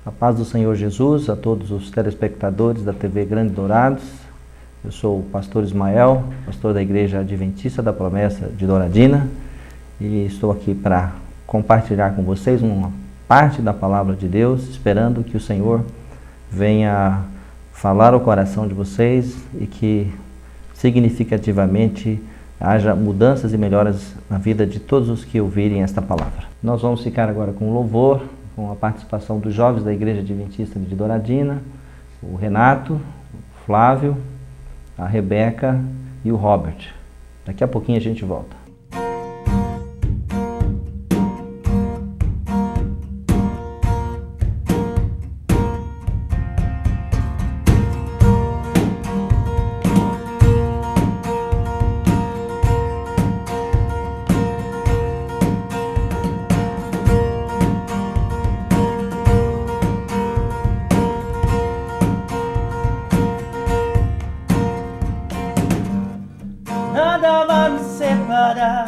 A paz do Senhor Jesus a todos os telespectadores da TV Grande Dourados. Eu sou o pastor Ismael, pastor da Igreja Adventista da Promessa de Douradina, e estou aqui para compartilhar com vocês uma parte da Palavra de Deus, esperando que o Senhor venha falar ao coração de vocês e que significativamente haja mudanças e melhoras na vida de todos os que ouvirem esta palavra. Nós vamos ficar agora com louvor, com a participação dos jovens da Igreja Adventista de Douradina, o Renato, o Flávio, a Rebeca e o Robert. Daqui a pouquinho a gente volta. Nada vai me separar,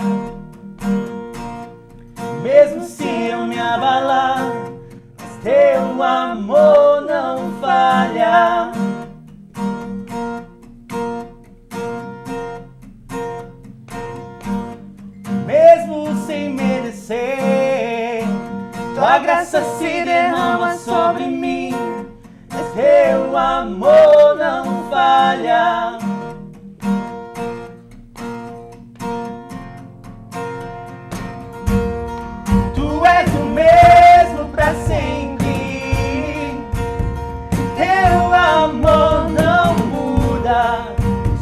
mesmo se eu me abalar, mas teu amor não falha. Mesmo sem merecer, tua graça se derrama sobre mim, mas teu amor não falha. Tu és o mesmo pra sempre, teu amor não muda.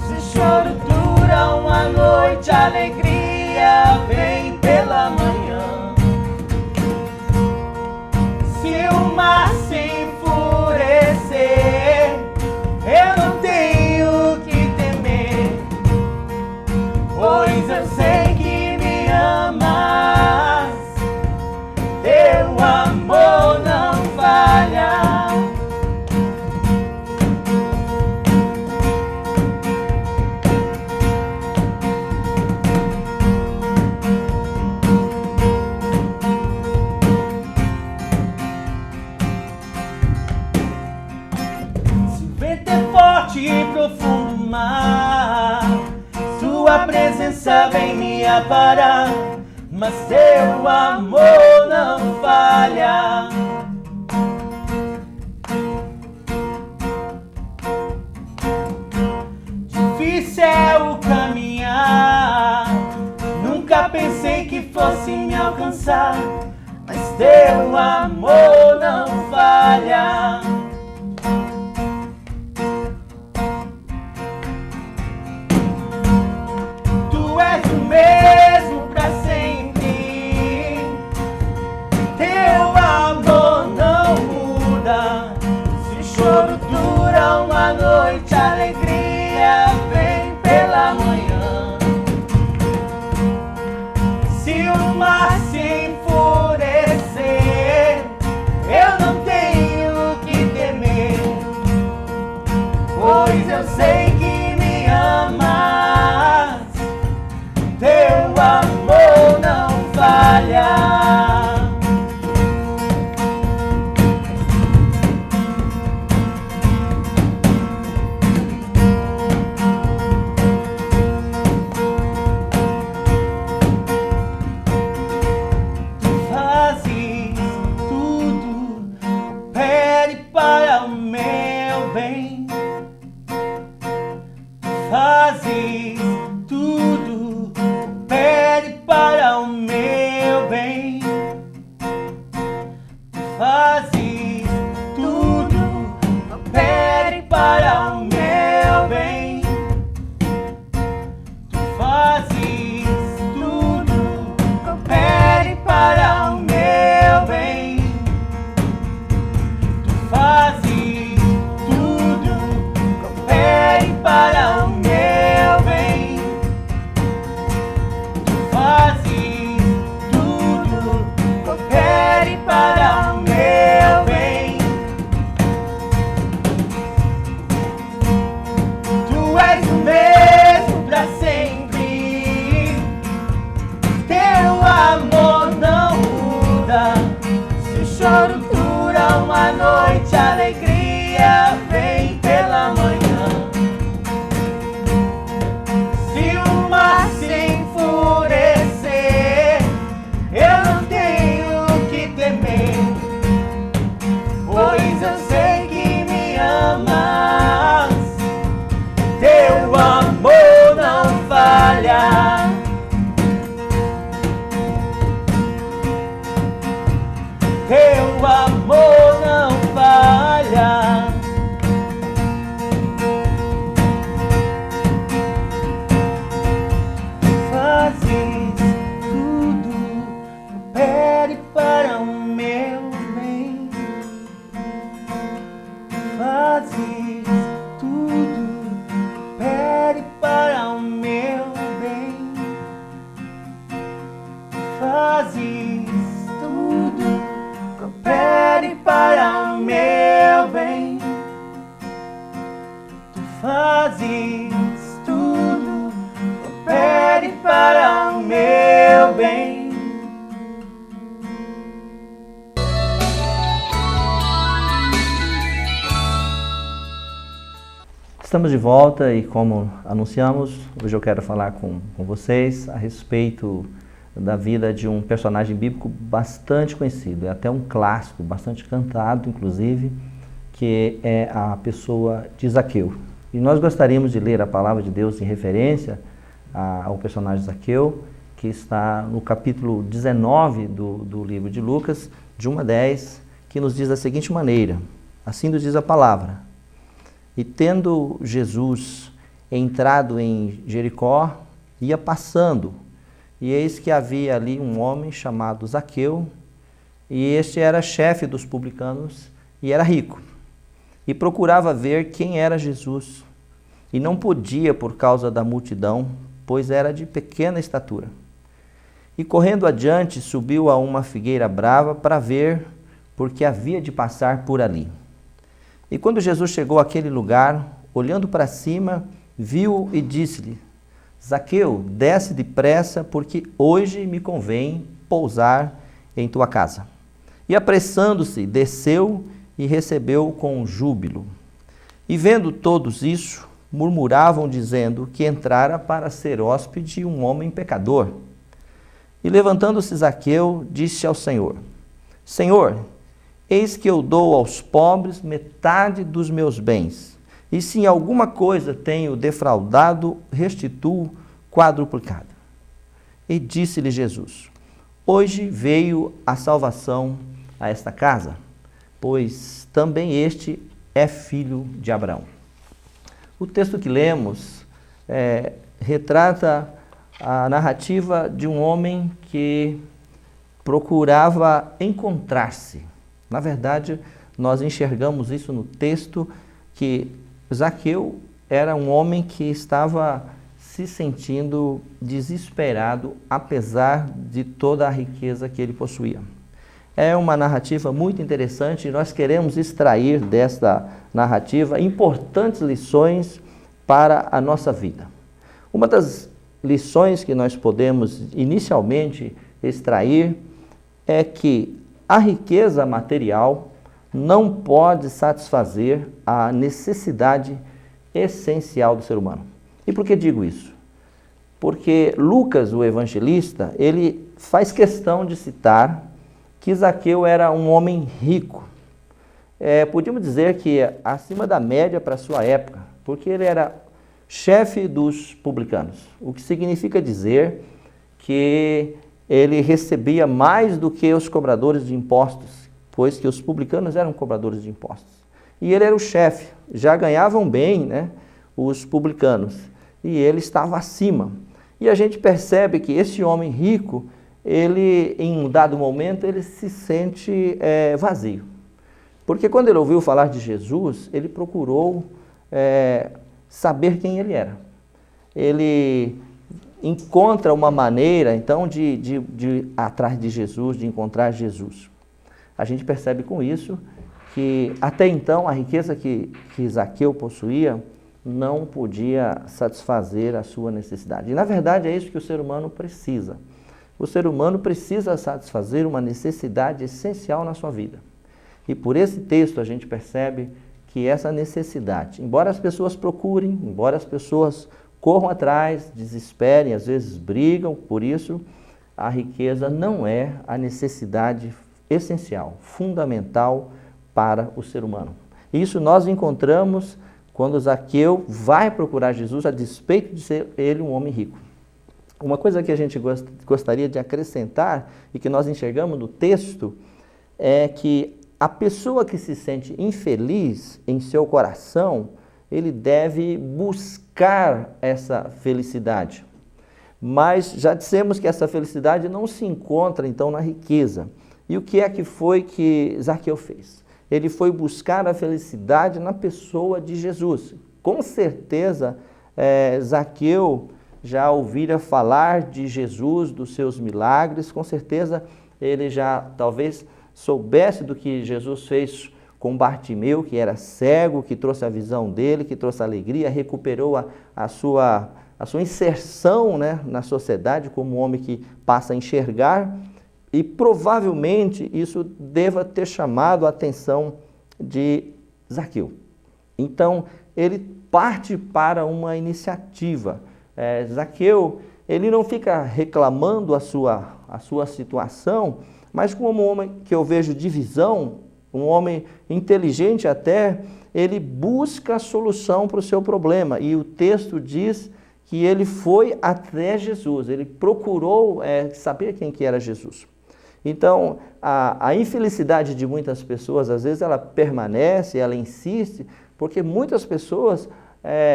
Se o choro dura uma noite, a alegria vem pela manhã. Se o mar se enfurecer, eu não tenho que temer, pois eu sei que me amas. Teu amor não falha. Se o vento é forte e profundo mar, sua presença vem me aparar, mas teu amor não falha. Difícil é o caminhar, nunca pensei que fosse me alcançar, mas teu amor não falha. Tu és o mesmo pra sempre, teu amor não muda. Se o choro dura uma noite, a alegria vem pela manhã. Se o mar se enfurecer, eu não tenho que temer, pois eu sei que me amas. Teu amor não falha. Tu fazes tudo, opere para o meu bem. Tu fazes tudo, opere para o meu bem. Tu fazes tudo, opere para o meu bem. Tu fazes tudo, opere para o meu bem. Tu fazes tudo, opere para o meu bem. Tu fazes tudo, opere para o meu bem. Tu és o mesmo pra sempre, teu amor não muda. Se o choro dura uma à noite a alegria vem pela manhã. Se o mar se enfurecer, eu não tenho que temer, pois eu sei que me amas. Teu amor não falha. Teu amor não falha. Fazes tudo, coopere para o meu bem. Fazes tudo, coopere para o meu bem. Fazes tudo, coopere para o meu bem. Tu fazes tudo, coopere para o meu bem. Estamos de volta e, como anunciamos, hoje eu quero falar com vocês a respeito da vida de um personagem bíblico bastante conhecido, é até um clássico, bastante cantado, inclusive, que é a pessoa de Zaqueu. E nós gostaríamos de ler a palavra de Deus em referência ao personagem Zaqueu, que está no capítulo 19 do livro de Lucas, de 1 a 10, que nos diz da seguinte maneira: assim nos diz a palavra: e tendo Jesus entrado em Jericó, ia passando, e eis que havia ali um homem chamado Zaqueu, e este era chefe dos publicanos e era rico, e procurava ver quem era Jesus, e não podia por causa da multidão, pois era de pequena estatura. E correndo adiante, subiu a uma figueira brava para ver, porque havia de passar por ali. E quando Jesus chegou àquele lugar, olhando para cima, viu e disse-lhe: Zaqueu, desce depressa, porque hoje me convém pousar em tua casa. E apressando-se, desceu e recebeu com júbilo. E vendo todos isso, murmuravam, dizendo que entrara para ser hóspede um homem pecador. E levantando-se Zaqueu, disse ao Senhor: Senhor, eis que eu dou aos pobres metade dos meus bens, e se em alguma coisa tenho defraudado, restituo quadruplicado. E disse-lhe Jesus: hoje veio a salvação a esta casa, pois também este é filho de Abraão. O texto que lemos retrata a narrativa de um homem que procurava encontrar-se. Na verdade, nós enxergamos isso no texto, que Zaqueu era um homem que estava se sentindo desesperado, apesar de toda a riqueza que ele possuía. É uma narrativa muito interessante e nós queremos extrair desta narrativa importantes lições para a nossa vida. Uma das lições que nós podemos inicialmente extrair é que a riqueza material não pode satisfazer a necessidade essencial do ser humano. E por que digo isso? Porque Lucas, o evangelista, ele faz questão de citar que Zaqueu era um homem rico. Podíamos dizer que acima da média para a sua época, porque ele era chefe dos publicanos, o que significa dizer que ele recebia mais do que os cobradores de impostos, pois que os publicanos eram cobradores de impostos. E ele era o chefe, já ganhavam bem, né, os publicanos, e ele estava acima. E a gente percebe que esse homem rico, ele, em um dado momento, ele se sente vazio. Porque quando ele ouviu falar de Jesus, ele procurou saber quem ele era. Ele encontra uma maneira, então, de ir atrás de Jesus, de encontrar Jesus. A gente percebe com isso que, até então, a riqueza que Zaqueu possuía não podia satisfazer a sua necessidade. E, na verdade, é isso que o ser humano precisa. O ser humano precisa satisfazer uma necessidade essencial na sua vida. E por esse texto a gente percebe que essa necessidade, embora as pessoas procurem, embora as pessoas corram atrás, desesperem, às vezes brigam por isso, a riqueza não é a necessidade essencial, fundamental para o ser humano. Isso nós encontramos quando Zaqueu vai procurar Jesus a despeito de ser ele um homem rico. Uma coisa que a gente gostaria de acrescentar e que nós enxergamos no texto é que a pessoa que se sente infeliz em seu coração, ele deve buscar essa felicidade. Mas já dissemos que essa felicidade não se encontra então na riqueza. E o que é que foi que Zaqueu fez? Ele foi buscar a felicidade na pessoa de Jesus. Com certeza, Zaqueu já ouvira falar de Jesus, dos seus milagres, com certeza ele já talvez soubesse do que Jesus fez com Bartimeu, que era cego, que trouxe a visão dele, que trouxe a alegria, recuperou a sua inserção, né, na sociedade como um homem que passa a enxergar, e provavelmente isso deva ter chamado a atenção de Zaqueu. Então, ele parte para uma iniciativa. Zaqueu, ele não fica reclamando a sua situação, mas como um homem que eu vejo de visão, um homem inteligente até, ele busca a solução para o seu problema. E o texto diz que ele foi até Jesus, ele procurou saber quem que era Jesus. Então, a infelicidade de muitas pessoas, às vezes ela permanece, ela insiste, porque muitas pessoas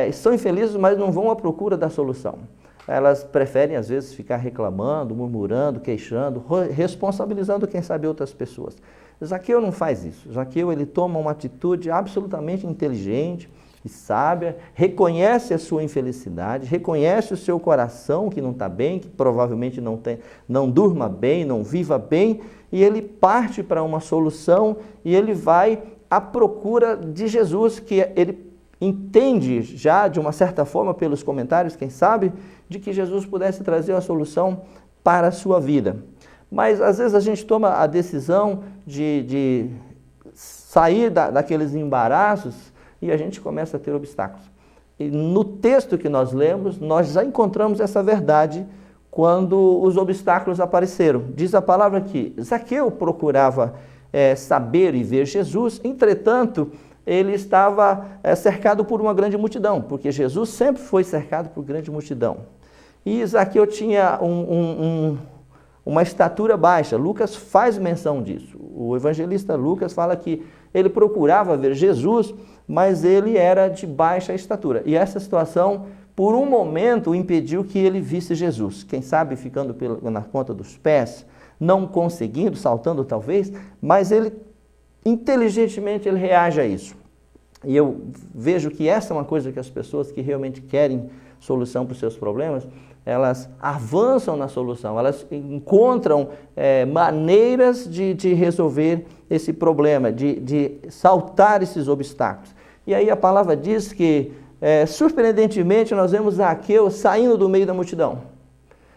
estão infelizes, mas não vão à procura da solução. Elas preferem, às vezes, ficar reclamando, murmurando, queixando, responsabilizando, quem sabe, outras pessoas. Zaqueu não faz isso. Zaqueu, ele toma uma atitude absolutamente inteligente e sábia, reconhece a sua infelicidade, reconhece o seu coração que não está bem, que provavelmente não durma bem, não viva bem, e ele parte para uma solução e ele vai à procura de Jesus, que ele entende já, de uma certa forma, pelos comentários, quem sabe, de que Jesus pudesse trazer uma solução para a sua vida. Mas, às vezes, a gente toma a decisão de sair daqueles embaraços e a gente começa a ter obstáculos. E no texto que nós lemos, nós já encontramos essa verdade quando os obstáculos apareceram. Diz a palavra que Zaqueu procurava saber e ver Jesus, entretanto, ele estava cercado por uma grande multidão, porque Jesus sempre foi cercado por grande multidão. E Zaqueu tinha uma estatura baixa. Lucas faz menção disso. O evangelista Lucas fala que ele procurava ver Jesus, mas ele era de baixa estatura. E essa situação, por um momento, impediu que ele visse Jesus. Quem sabe ficando na ponta dos pés, não conseguindo, saltando talvez, mas ele, inteligentemente, ele reage a isso. E eu vejo que essa é uma coisa que as pessoas que realmente querem solução para os seus problemas, elas avançam na solução, elas encontram maneiras de resolver esse problema, de saltar esses obstáculos. E aí a palavra diz que, surpreendentemente, nós vemos Zaqueu saindo do meio da multidão.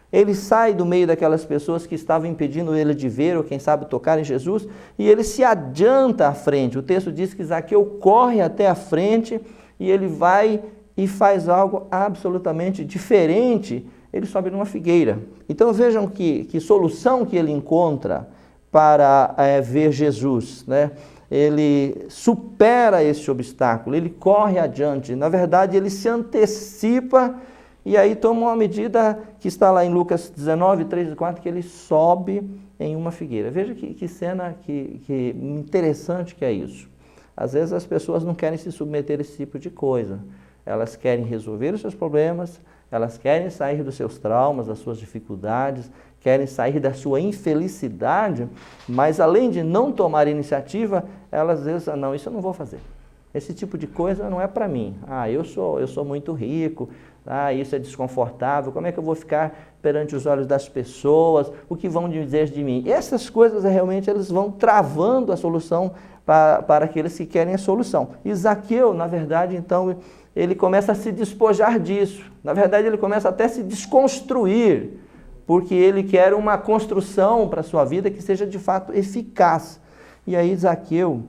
Ele sai do meio daquelas pessoas que estavam impedindo ele de ver, ou quem sabe tocar em Jesus, e ele se adianta à frente. O texto diz que Zaqueu corre até a frente e ele vai e faz algo absolutamente diferente. Ele sobe numa figueira. Então vejam que solução que ele encontra para ver Jesus, né? Ele supera esse obstáculo, ele corre adiante. Na verdade, ele se antecipa e aí toma uma medida que está lá em Lucas 19, 3 e 4, que ele sobe em uma figueira. Veja que cena que interessante que é isso. Às vezes as pessoas não querem se submeter a esse tipo de coisa. Elas querem resolver os seus problemas, elas querem sair dos seus traumas, das suas dificuldades, querem sair da sua infelicidade, mas além de não tomar iniciativa, elas às vezes, não, isso eu não vou fazer. Esse tipo de coisa não é para mim. Eu sou muito rico, isso é desconfortável, como é que eu vou ficar perante os olhos das pessoas, o que vão dizer de mim? Essas coisas realmente eles vão travando a solução para aqueles que querem a solução. E Zaqueu, na verdade, então, ele começa a se despojar disso. Na verdade, ele começa até a se desconstruir, porque ele quer uma construção para a sua vida que seja de fato eficaz. E aí Zaqueu,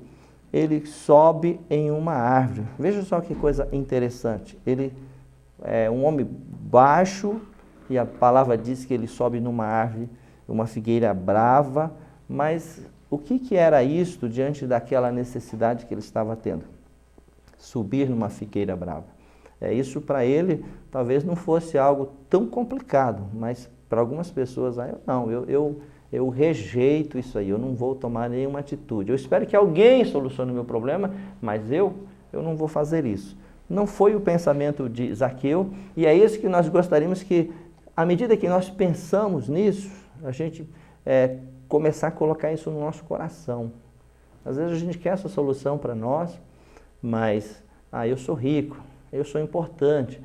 ele sobe em uma árvore. Veja só que coisa interessante. Ele é um homem baixo, e a palavra diz que ele sobe numa árvore, uma figueira brava, mas o que era isto diante daquela necessidade que ele estava tendo? Subir numa figueira brava. Isso para ele talvez não fosse algo tão complicado, mas para algumas pessoas, eu rejeito isso aí, eu não vou tomar nenhuma atitude. Eu espero que alguém solucione o meu problema, mas eu não vou fazer isso. Não foi o pensamento de Zaqueu, e é isso que nós gostaríamos que, à medida que nós pensamos nisso, a gente começar a colocar isso no nosso coração. Às vezes a gente quer essa solução para nós, mas eu sou rico, eu sou importante,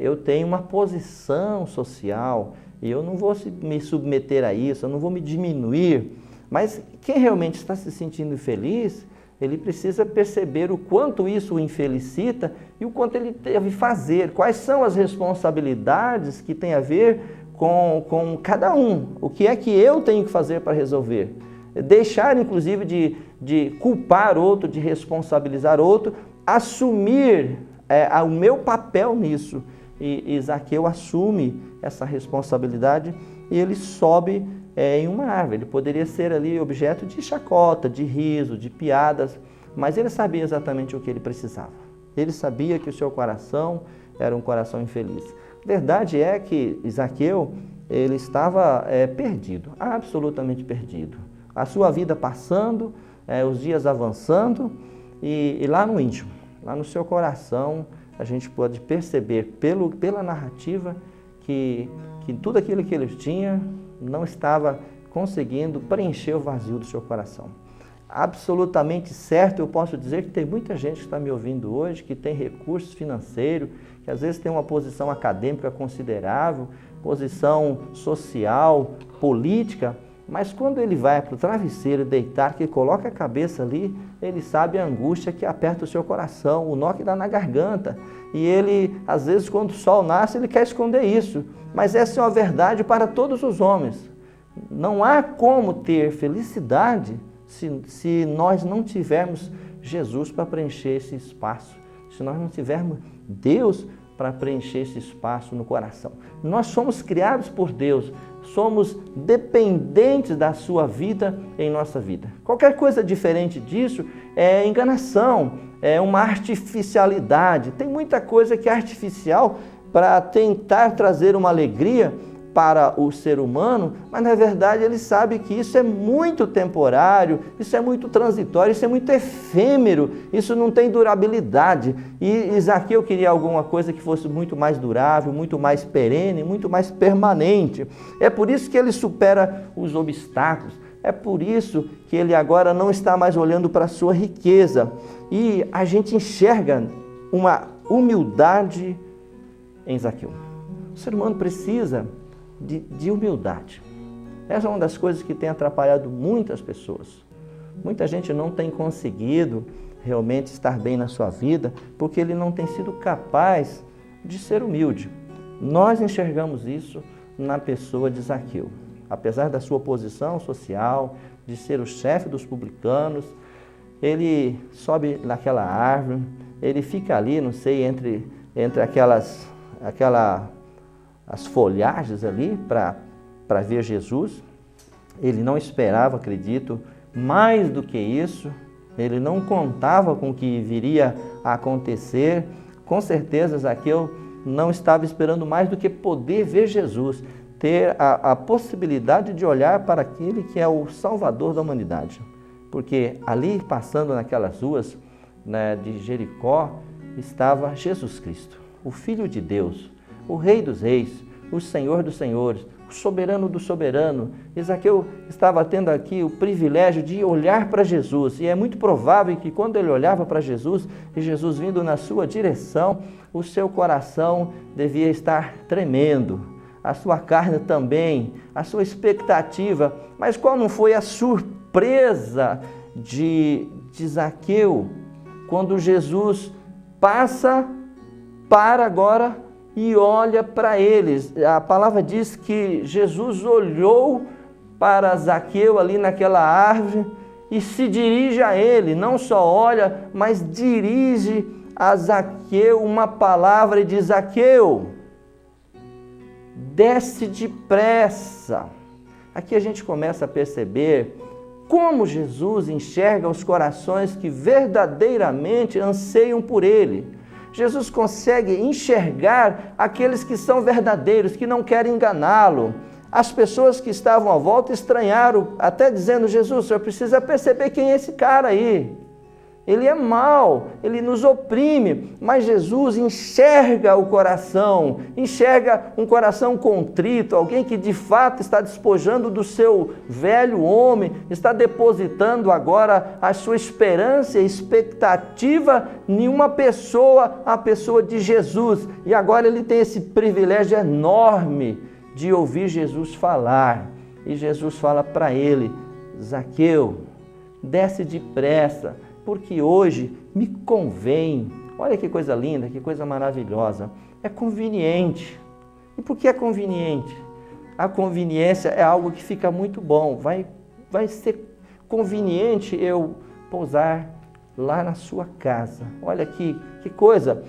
eu tenho uma posição social, e eu não vou me submeter a isso, eu não vou me diminuir. Mas quem realmente está se sentindo infeliz, ele precisa perceber o quanto isso o infelicita e o quanto ele deve fazer, quais são as responsabilidades que tem a ver com cada um, o que é que eu tenho que fazer para resolver. Deixar, inclusive, de culpar outro, de responsabilizar outro, assumir o meu papel nisso. E Zaqueu assume essa responsabilidade e ele sobe em uma árvore. Ele poderia ser ali objeto de chacota, de riso, de piadas, mas ele sabia exatamente o que ele precisava. Ele sabia que o seu coração era um coração infeliz. A verdade é que Zaqueu, ele estava perdido, absolutamente perdido. A sua vida passando, os dias avançando, e lá no íntimo, lá no seu coração, a gente pode perceber pela narrativa que tudo aquilo que ele tinha não estava conseguindo preencher o vazio do seu coração. Absolutamente certo, eu posso dizer que tem muita gente que está me ouvindo hoje, que tem recursos financeiros, que às vezes tem uma posição acadêmica considerável, posição social, política, mas quando ele vai para o travesseiro deitar, que coloca a cabeça ali, ele sabe a angústia que aperta o seu coração, o nó que dá na garganta. E ele, às vezes, quando o sol nasce, ele quer esconder isso. Mas essa é uma verdade para todos os homens. Não há como ter felicidade se nós não tivermos Jesus para preencher esse espaço. Se nós não tivermos Deus para preencher esse espaço no coração. Nós somos criados por Deus, somos dependentes da sua vida em nossa vida. Qualquer coisa diferente disso é enganação, é uma artificialidade. Tem muita coisa que é artificial para tentar trazer uma alegria para o ser humano, mas na verdade ele sabe que isso é muito temporário, isso é muito transitório, isso é muito efêmero, isso não tem durabilidade. E Zaqueu queria alguma coisa que fosse muito mais durável, muito mais perene, muito mais permanente. É por isso que ele supera os obstáculos, é por isso que ele agora não está mais olhando para a sua riqueza. E a gente enxerga uma humildade em Zaqueu. O ser humano precisa de humildade. Essa é uma das coisas que tem atrapalhado muitas pessoas. Muita gente não tem conseguido realmente estar bem na sua vida porque ele não tem sido capaz de ser humilde. Nós enxergamos isso na pessoa de Zaqueu. Apesar da sua posição social, de ser o chefe dos publicanos, ele sobe naquela árvore, ele fica ali, não sei, entre as folhagens ali para ver Jesus. Ele não esperava, acredito, mais do que isso. Ele não contava com o que viria a acontecer. Com certeza, Zaqueu não estava esperando mais do que poder ver Jesus, ter a possibilidade de olhar para aquele que é o Salvador da humanidade. Porque ali, passando naquelas ruas de Jericó, estava Jesus Cristo, o Filho de Deus, o Rei dos Reis, o Senhor dos Senhores, o Soberano do Soberano. Zaqueu estava tendo aqui o privilégio de olhar para Jesus, e é muito provável que quando ele olhava para Jesus, e Jesus vindo na sua direção, o seu coração devia estar tremendo, a sua carne também, a sua expectativa. Mas qual não foi a surpresa de Zaqueu quando Jesus passa para agora e olha para eles? A palavra diz que Jesus olhou para Zaqueu ali naquela árvore e se dirige a ele, não só olha, mas dirige a Zaqueu uma palavra e diz: Zaqueu, desce depressa. Aqui a gente começa a perceber como Jesus enxerga os corações que verdadeiramente anseiam por ele. Jesus consegue enxergar aqueles que são verdadeiros, que não querem enganá-lo. As pessoas que estavam à volta estranharam, até dizendo: Jesus, o senhor precisa perceber quem é esse cara aí. Ele é mau, ele nos oprime, mas Jesus enxerga o coração, enxerga um coração contrito, alguém que de fato está despojando do seu velho homem, está depositando agora a sua esperança e expectativa em uma pessoa, a pessoa de Jesus. E agora ele tem esse privilégio enorme de ouvir Jesus falar. E Jesus fala para ele: Zaqueu, desce depressa, porque hoje me convém. Olha que coisa linda, que coisa maravilhosa. É conveniente. E por que é conveniente? A conveniência é algo que fica muito bom. Vai ser conveniente eu pousar lá na sua casa. Olha que coisa.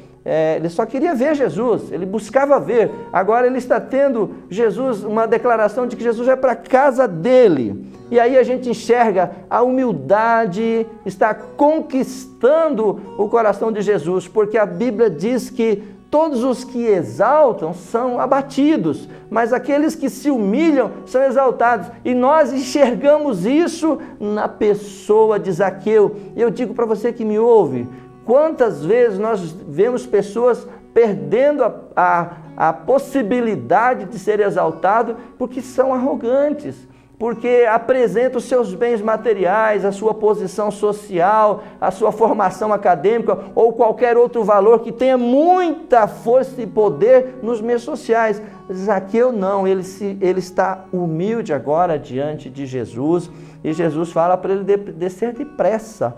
Ele só queria ver Jesus, ele buscava ver. Agora ele está tendo Jesus, uma declaração de que Jesus vai para a casa dele. E aí a gente enxerga a humildade está conquistando o coração de Jesus, porque a Bíblia diz que todos os que exaltam são abatidos, mas aqueles que se humilham são exaltados. E nós enxergamos isso na pessoa de Zaqueu. E eu digo para você que me ouve, quantas vezes nós vemos pessoas perdendo a possibilidade de ser exaltado porque são arrogantes, porque apresentam os seus bens materiais, a sua posição social, a sua formação acadêmica ou qualquer outro valor que tenha muita força e poder nos meios sociais. Zaqueu não, ele está humilde agora diante de Jesus, e Jesus fala para ele descer depressa.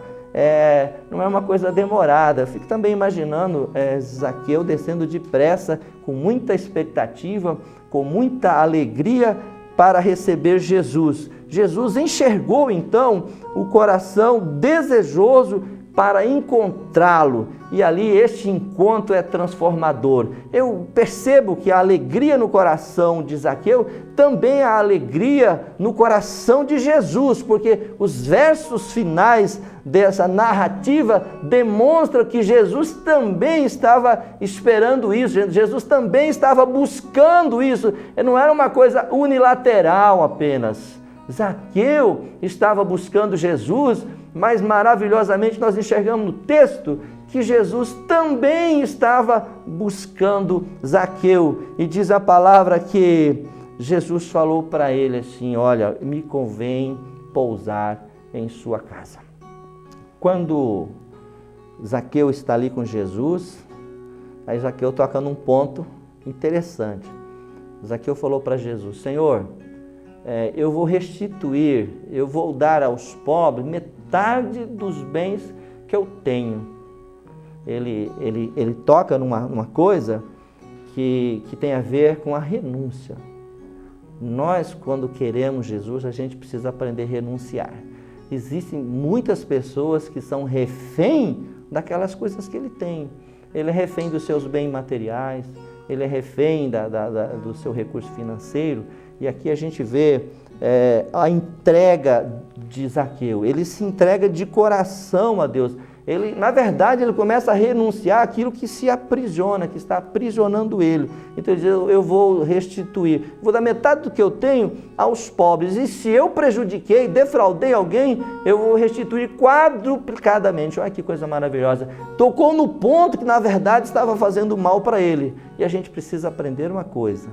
Não é uma coisa demorada. Eu fico também imaginando Zaqueu descendo depressa, com muita expectativa, com muita alegria para receber Jesus. Jesus enxergou então o coração desejoso para encontrá-lo, e ali este encontro é transformador. Eu percebo que a alegria no coração de Zaqueu também é a alegria no coração de Jesus, porque os versos finais dessa narrativa demonstram que Jesus também estava esperando isso, Jesus também estava buscando isso, não era uma coisa unilateral apenas. Zaqueu estava buscando Jesus, mas maravilhosamente nós enxergamos no texto que Jesus também estava buscando Zaqueu. E diz a palavra que Jesus falou para ele assim: olha, me convém pousar em sua casa. Quando Zaqueu está ali com Jesus, aí Zaqueu toca num ponto interessante. Zaqueu falou para Jesus: Senhor, eu vou restituir, eu vou dar aos pobres metade dos bens que eu tenho. Ele toca numa coisa que tem a ver com a renúncia. Nós, quando queremos Jesus, a gente precisa aprender a renunciar. Existem muitas pessoas que são refém daquelas coisas que ele tem. Ele é refém dos seus bens materiais, ele é refém do seu recurso financeiro. E aqui a gente vê a entrega de Zaqueu. Ele se entrega de coração a Deus. Na verdade, ele começa a renunciar aquilo que se aprisiona, que está aprisionando ele. Então ele diz: eu vou restituir, vou dar metade do que eu tenho aos pobres. E se eu prejudiquei, defraudei alguém, eu vou restituir quadruplicadamente. Olha que coisa maravilhosa. Tocou no ponto que na verdade estava fazendo mal para ele. E a gente precisa aprender uma coisa: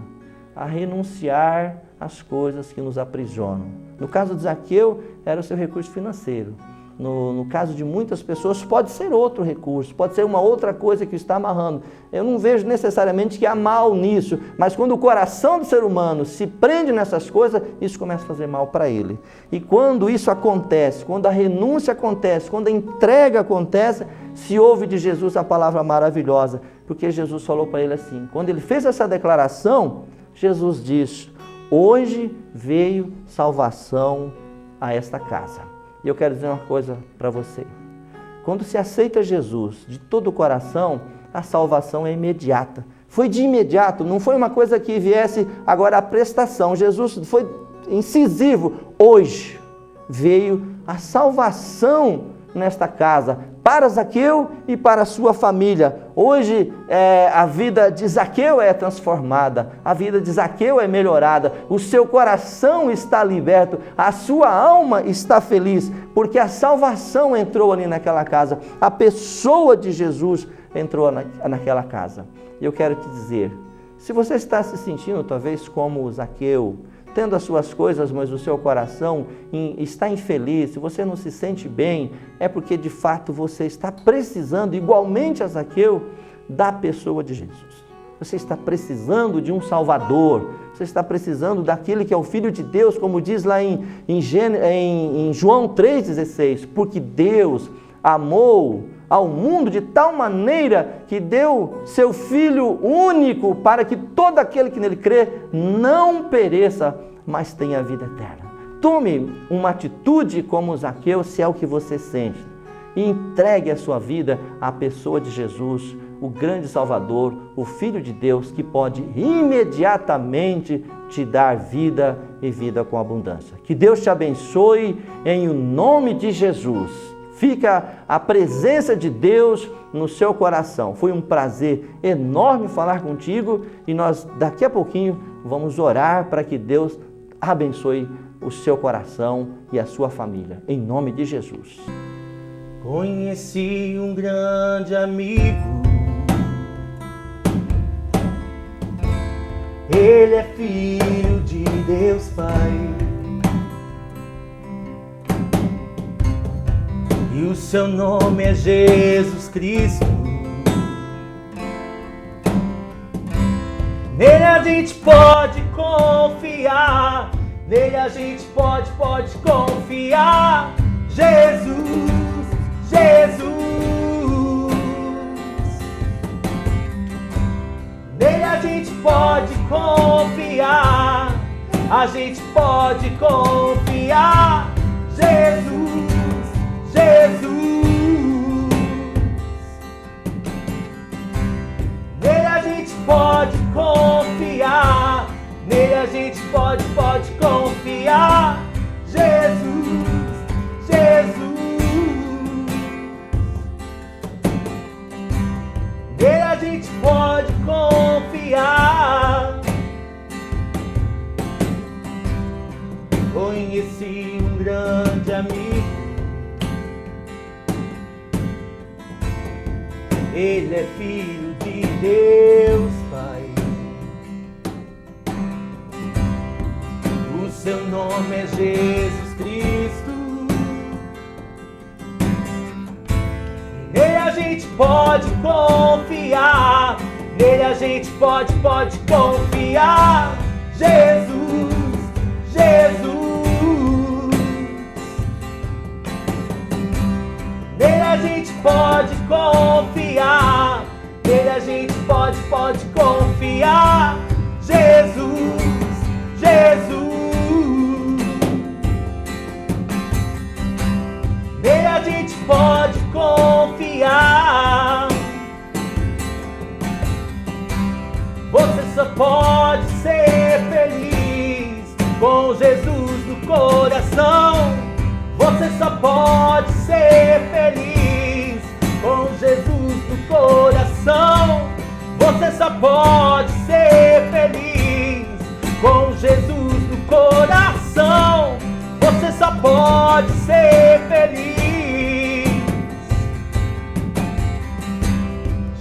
a renunciar às coisas que nos aprisionam. No caso de Zaqueu, era o seu recurso financeiro. No caso de muitas pessoas, pode ser outro recurso, pode ser uma outra coisa que está amarrando. Eu não vejo necessariamente que há mal nisso, mas quando o coração do ser humano se prende nessas coisas, isso começa a fazer mal para ele. E quando isso acontece, quando a renúncia acontece, quando a entrega acontece, se ouve de Jesus a palavra maravilhosa, porque Jesus falou para ele assim, quando ele fez essa declaração, Jesus diz: hoje veio salvação a esta casa, E eu quero dizer uma coisa para você. Quando se aceita Jesus de todo o coração, a salvação é imediata. Foi de imediato, não foi uma coisa que viesse agora a prestação. Jesus foi incisivo. Hoje veio a salvação nesta casa, para Zaqueu e para a sua família. Hoje a vida de Zaqueu é transformada, a vida de Zaqueu é melhorada, o seu coração está liberto, a sua alma está feliz, porque a salvação entrou ali naquela casa, a pessoa de Jesus entrou naquela casa. E eu quero te dizer, se você está se sentindo talvez como Zaqueu, tendo as suas coisas, mas o seu coração está infeliz, se você não se sente bem, é porque de fato você está precisando, igualmente a Zaqueu, da pessoa de Jesus. Você está precisando de um Salvador, você está precisando daquele que é o Filho de Deus, como diz lá em João 3,16, porque Deus amou ao mundo de tal maneira que deu seu Filho único para que todo aquele que nele crê não pereça, mas tenha vida eterna. Tome uma atitude como Zaqueu, se é o que você sente, e entregue a sua vida à pessoa de Jesus, o grande Salvador, o Filho de Deus, que pode imediatamente te dar vida e vida com abundância. Que Deus te abençoe em o nome de Jesus. Fica a presença de Deus no seu coração. Foi um prazer enorme falar contigo e nós daqui a pouquinho vamos orar para que Deus abençoe o seu coração e a sua família. Em nome de Jesus. Conheci um grande amigo, ele é filho de Deus Pai. E o seu nome é Jesus Cristo. Nele a gente pode confiar. Nele a gente pode confiar. Jesus, Jesus. Nele a gente pode confiar. A gente pode confiar. Jesus, Jesus. Nele a gente pode confiar. Nele a gente pode confiar. Jesus, Jesus. Nele a gente pode confiar. Conheci um grande amigo, ele é filho de Deus Pai. O seu nome é Jesus Cristo. Nele a gente pode confiar. Nele a gente pode confiar. Jesus, Jesus. Nele a gente pode confiar. Nele a gente pode confiar. Jesus, Jesus. Nele a gente pode confiar. Você só pode ser feliz com Jesus no coração. Você só pode ser feliz com Jesus no coração. Você só pode ser feliz com Jesus no coração. Você só pode ser feliz.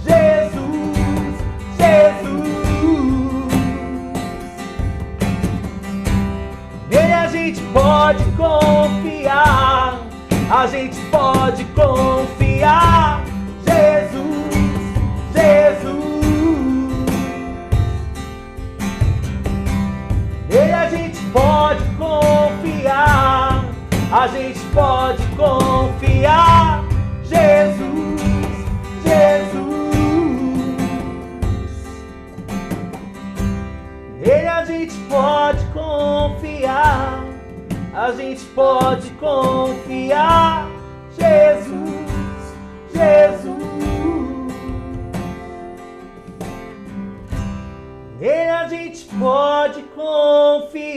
Jesus, Jesus. Nele a gente pode confiar. A gente pode confiar. Jesus, Jesus. Nele a gente pode confiar. A gente pode confiar. Jesus, Jesus. Nele a gente pode confiar. A gente pode confiar.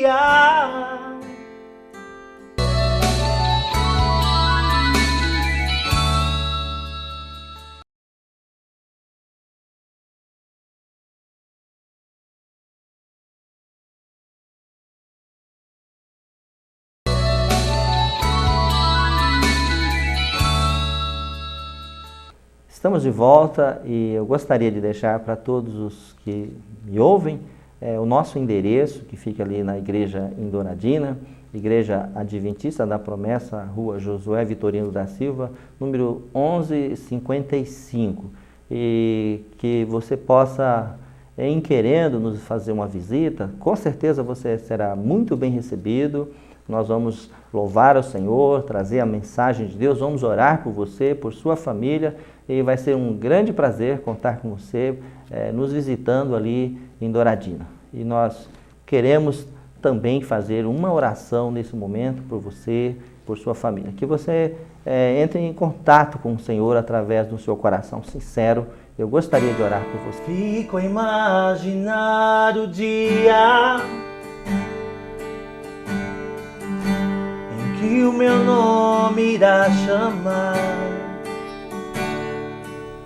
dia. Estamos de volta e eu gostaria de deixar para todos os que me ouvem o nosso endereço, que fica ali na igreja em Douradina, Igreja Adventista da Promessa, Rua Josué Vitorino da Silva, número 1155. E que você possa, em querendo nos fazer uma visita, com certeza você será muito bem recebido. Nós vamos louvar ao Senhor, trazer a mensagem de Deus, vamos orar por você, por sua família, e vai ser um grande prazer contar com você, nos visitando ali em Douradina. E nós queremos também fazer uma oração nesse momento por você, por sua família. Que você entre em contato com o Senhor através do seu coração sincero. Eu gostaria de orar por você. Fico a imaginar o dia em que o meu nome irá chamar.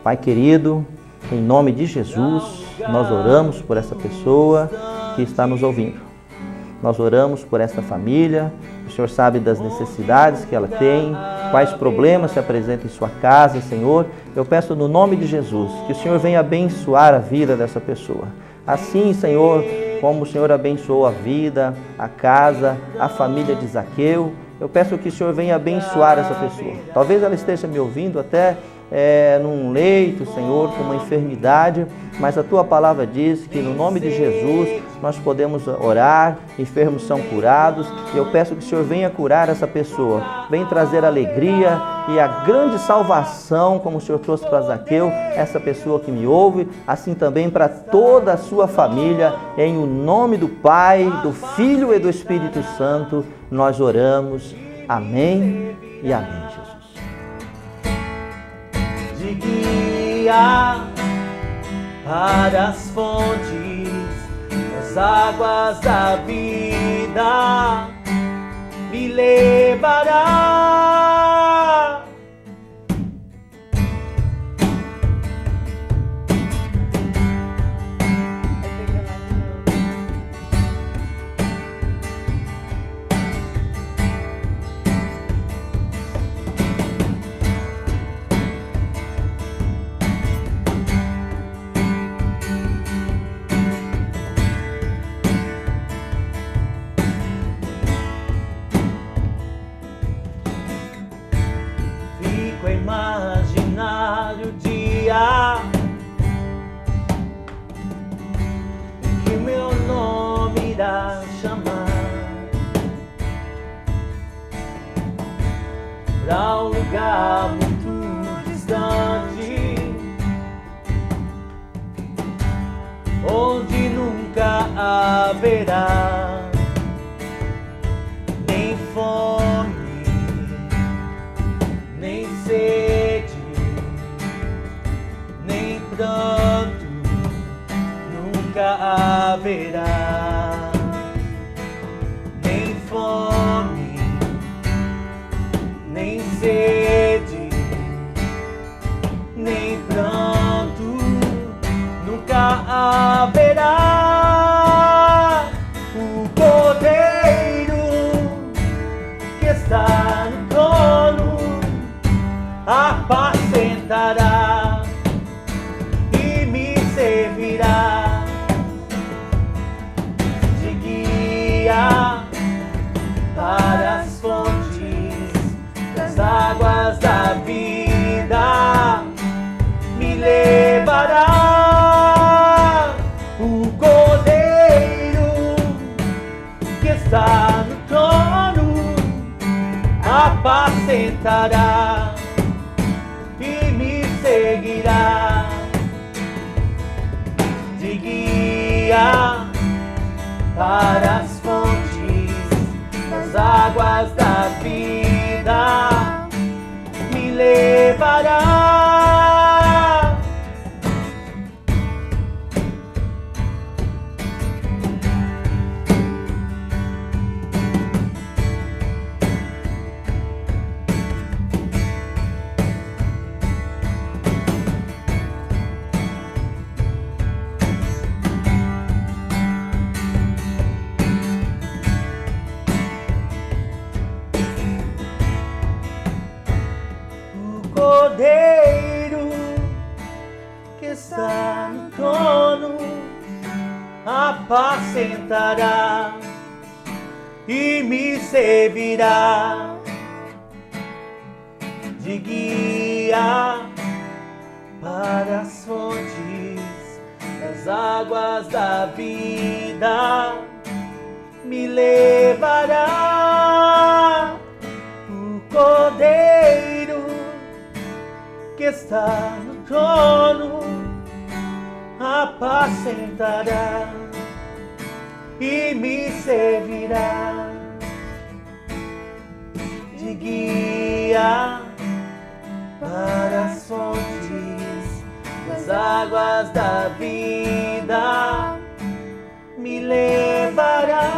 Pai querido, em nome de Jesus, nós oramos por essa pessoa que está nos ouvindo. Nós oramos por essa família. O Senhor sabe das necessidades que ela tem, quais problemas se apresentam em sua casa, Senhor. Eu peço no nome de Jesus que o Senhor venha abençoar a vida dessa pessoa. Assim, Senhor, como o Senhor abençoou a vida, a casa, a família de Zaqueu, eu peço que o Senhor venha abençoar essa pessoa. Talvez ela esteja me ouvindo até num leito, Senhor, com uma enfermidade, mas a Tua palavra diz que no nome de Jesus nós podemos orar, enfermos são curados, e eu peço que o Senhor venha curar essa pessoa, venha trazer alegria e a grande salvação, como o Senhor trouxe para Zaqueu, essa pessoa que me ouve, assim também para toda a sua família, em o nome do Pai, do Filho e do Espírito Santo, nós oramos. Amém e amém, Jesus. De guia para as fontes, as águas da vida me levará. Imaginar o dia em que meu nome irá chamar pra um lugar muito distante, onde nunca haverá nem fome, nem sede, nem pranto, nunca haverá. Nem fome, nem sede, nem pranto, nunca haverá. O Cordeiro que está no trono apacentará e me servirá de guia para as fontes das águas da vida, me levará. O Cordeiro que está no trono apacentará e me seguirá de guia para as fontes das águas da vida, me levará. Cordeiro que está no trono apacentará e me servirá de guia para as fontes das águas da vida, me levará. O Cordeiro que está no trono apacentará e me servirá de guia para as fontes das águas da vida, me levará.